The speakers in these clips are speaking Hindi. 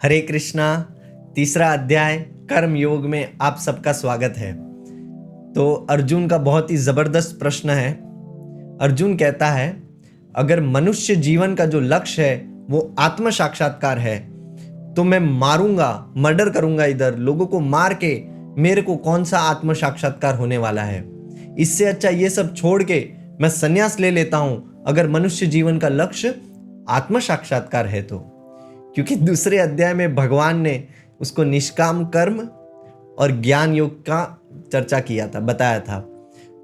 हरे कृष्णा। तीसरा अध्याय कर्म योग में आप सबका स्वागत है। तो अर्जुन का बहुत ही जबरदस्त प्रश्न है। अर्जुन कहता है, अगर मनुष्य जीवन का जो लक्ष्य है वो आत्म साक्षात्कार है तो मैं मारूंगा, मर्डर करूंगा, इधर लोगों को मार के मेरे को कौन सा आत्म साक्षात्कार होने वाला है। इससे अच्छा ये सब छोड़ के मैं संन्यास ले लेता हूं, अगर मनुष्य जीवन का लक्ष्य आत्म साक्षात्कार है तो। क्योंकि दूसरे अध्याय में भगवान ने उसको निष्काम कर्म और ज्ञान योग का चर्चा किया था, बताया था।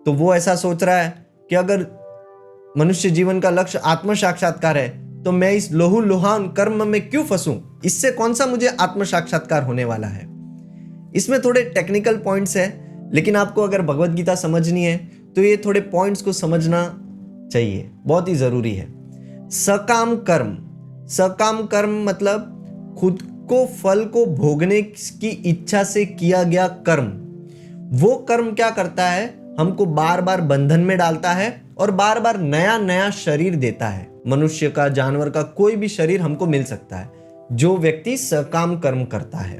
तो वो ऐसा सोच रहा है कि अगर मनुष्य जीवन का लक्ष्य आत्म साक्षात्कार है तो मैं इस लोहू लोहान कर्म में क्यों फंसूं, इससे कौन सा मुझे आत्म साक्षात्कार होने वाला है। इसमें थोड़े टेक्निकल पॉइंट्स है, लेकिन आपको अगर भगवत गीता समझनी है तो ये थोड़े पॉइंट्स को समझना चाहिए, बहुत ही जरूरी है। सकाम कर्म, सकाम कर्म मतलब खुद को फल को भोगने की इच्छा से किया गया कर्म। वो कर्म क्या करता है, हमको बार बार बंधन में डालता है और बार बार नया नया शरीर देता है। मनुष्य का, जानवर का, कोई भी शरीर हमको मिल सकता है जो व्यक्ति सकाम कर्म करता है।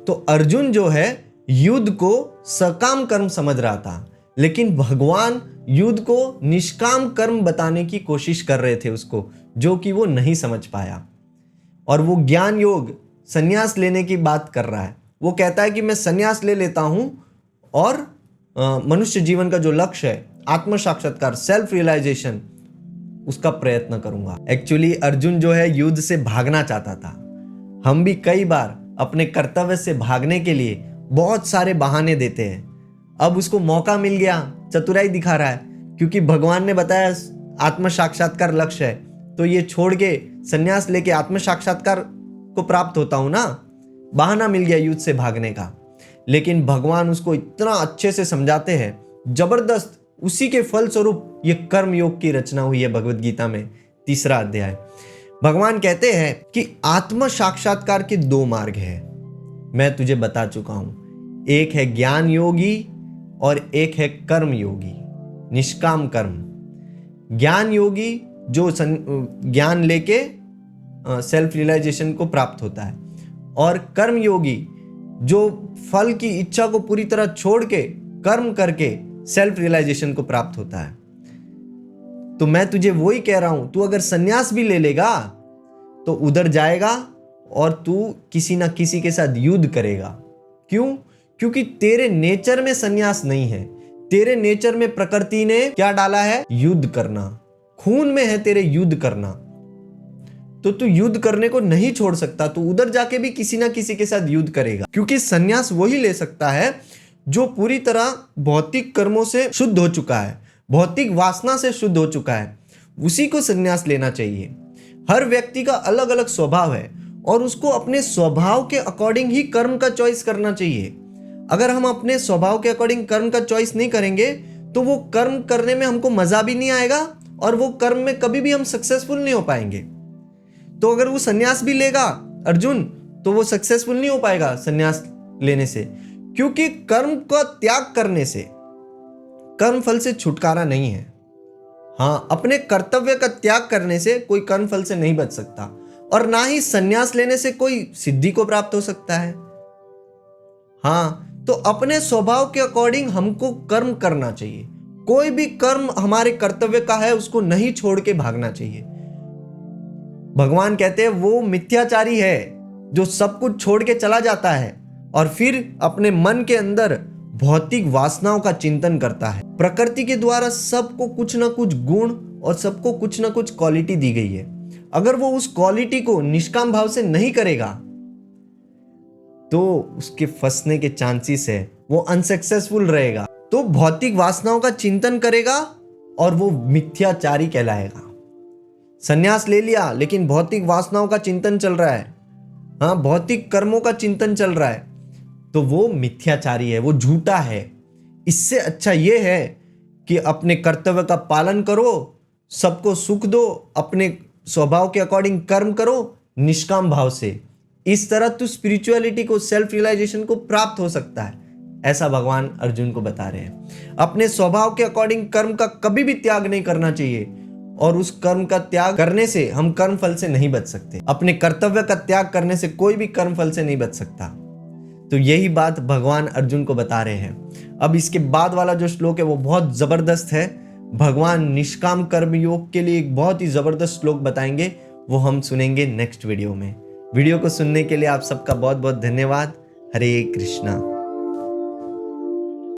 तो अर्जुन जो है युद्ध को सकाम कर्म समझ रहा था, लेकिन भगवान युद्ध को निष्काम कर्म बताने की कोशिश कर रहे थे उसको, जो कि वो नहीं समझ पाया। और वो ज्ञान योग संन्यास लेने की बात कर रहा है। वो कहता है कि मैं संन्यास ले लेता हूं और मनुष्य जीवन का जो लक्ष्य है आत्म साक्षात्कार, सेल्फ रियलाइजेशन, उसका प्रयत्न करूंगा। एक्चुअली अर्जुन जो है युद्ध से भागना चाहता था। हम भी कई बार अपने कर्तव्य से भागने के लिए बहुत सारे बहाने देते हैं। अब उसको मौका मिल गया, चतुराई दिखा रहा है, क्योंकि भगवान ने बताया आत्म साक्षात्कार लक्ष्य है, तो ये छोड़ के संन्यास लेके आत्म साक्षात्कार को प्राप्त होता हूं ना। बहाना मिल गया युद्ध से भागने का। लेकिन भगवान उसको इतना अच्छे से समझाते हैं, जबरदस्त। उसी के फल स्वरूप ये कर्म योग की रचना हुई है भगवत गीता में, तीसरा अध्याय। भगवान कहते हैं कि आत्म साक्षात्कार के दो मार्ग हैं, मैं तुझे बता चुका हूं। एक है ज्ञान योगी और एक है कर्म योगी, निष्काम कर्म। ज्ञान योगी जो ज्ञान लेके सेल्फ रियलाइजेशन को प्राप्त होता है, और कर्म योगी जो फल की इच्छा को पूरी तरह छोड़ के कर्म करके सेल्फ रियलाइजेशन को प्राप्त होता है। तो मैं तुझे वही कह रहा हूं, तू अगर संन्यास भी ले लेगा तो उधर जाएगा और तू किसी ना किसी के साथ युद्ध करेगा। क्यों? क्योंकि तेरे नेचर में संन्यास नहीं है। तेरे नेचर में प्रकृति ने क्या डाला है? युद्ध करना। खून में है तेरे युद्ध करना। तो तू युद्ध करने को नहीं छोड़ सकता, तू उधर जाके भी किसी ना किसी के साथ युद्ध करेगा। क्योंकि संन्यास वही ले सकता है जो पूरी तरह भौतिक कर्मों से शुद्ध हो चुका है, भौतिक वासना से शुद्ध हो चुका है, उसी को संन्यास लेना चाहिए। हर व्यक्ति का अलग अलग स्वभाव है और उसको अपने स्वभाव के अकॉर्डिंग ही कर्म का चॉइस करना चाहिए। अगर हम अपने स्वभाव के अकॉर्डिंग कर्म का चॉइस नहीं करेंगे तो वो कर्म करने में हमको मजा भी नहीं आएगा और वो कर्म में कभी भी हम सक्सेसफुल नहीं हो पाएंगे। तो अगर वो संन्यास भी लेगा अर्जुन तो वो सक्सेसफुल नहीं हो पाएगा संन्यास लेने से, क्योंकि कर्म का त्याग करने से कर्म फल से छुटकारा नहीं है। हाँ, अपने कर्तव्य का त्याग करने से कोई कर्म फल से नहीं बच सकता, और ना ही संन्यास लेने से कोई सिद्धि को प्राप्त हो सकता है। हाँ, तो अपने स्वभाव के अकॉर्डिंग हमको कर्म करना चाहिए। कोई भी कर्म हमारे कर्तव्य का है उसको नहीं छोड़ के भागना चाहिए। भगवान कहते हैं वो मिथ्याचारी है जो सब कुछ छोड़ के चला जाता है और फिर अपने मन के अंदर भौतिक वासनाओं का चिंतन करता है। प्रकृति के द्वारा सबको कुछ ना कुछ गुण और सबको कुछ ना कुछ क्वालिटी दी गई है। अगर वो उस क्वालिटी को निष्काम भाव से नहीं करेगा तो उसके फंसने के चांसेस है, वो अनसक्सेसफुल रहेगा। तो भौतिक वासनाओं का चिंतन करेगा और वो मिथ्याचारी कहलाएगा। संन्यास ले लिया लेकिन भौतिक वासनाओं का चिंतन चल रहा है, हाँ, भौतिक कर्मों का चिंतन चल रहा है, तो वो मिथ्याचारी है, वो झूठा है। इससे अच्छा ये है कि अपने कर्तव्य का पालन करो, सबको सुख दो, अपने स्वभाव के अकॉर्डिंग कर्म करो निष्काम भाव से। इस तरह तू स्पिरिचुअलिटी को, सेल्फ रियलाइजेशन को प्राप्त हो सकता है, ऐसा भगवान अर्जुन को बता रहे हैं। अपने स्वभाव के अकॉर्डिंग कर्म का कभी भी त्याग नहीं करना चाहिए और उस कर्म का त्याग करने से हम कर्म फल से नहीं बच सकते। अपने कर्तव्य का त्याग करने से कोई भी कर्म फल से नहीं बच सकता। तो यही बात भगवान अर्जुन को बता रहे हैं। अब इसके बाद वाला जो श्लोक है वो बहुत जबरदस्त है। भगवान निष्काम कर्म योग के लिए एक बहुत ही जबरदस्त श्लोक बताएंगे, वो हम सुनेंगे नेक्स्ट वीडियो में। वीडियो को सुनने के लिए आप सबका बहुत बहुत धन्यवाद। हरे कृष्णा।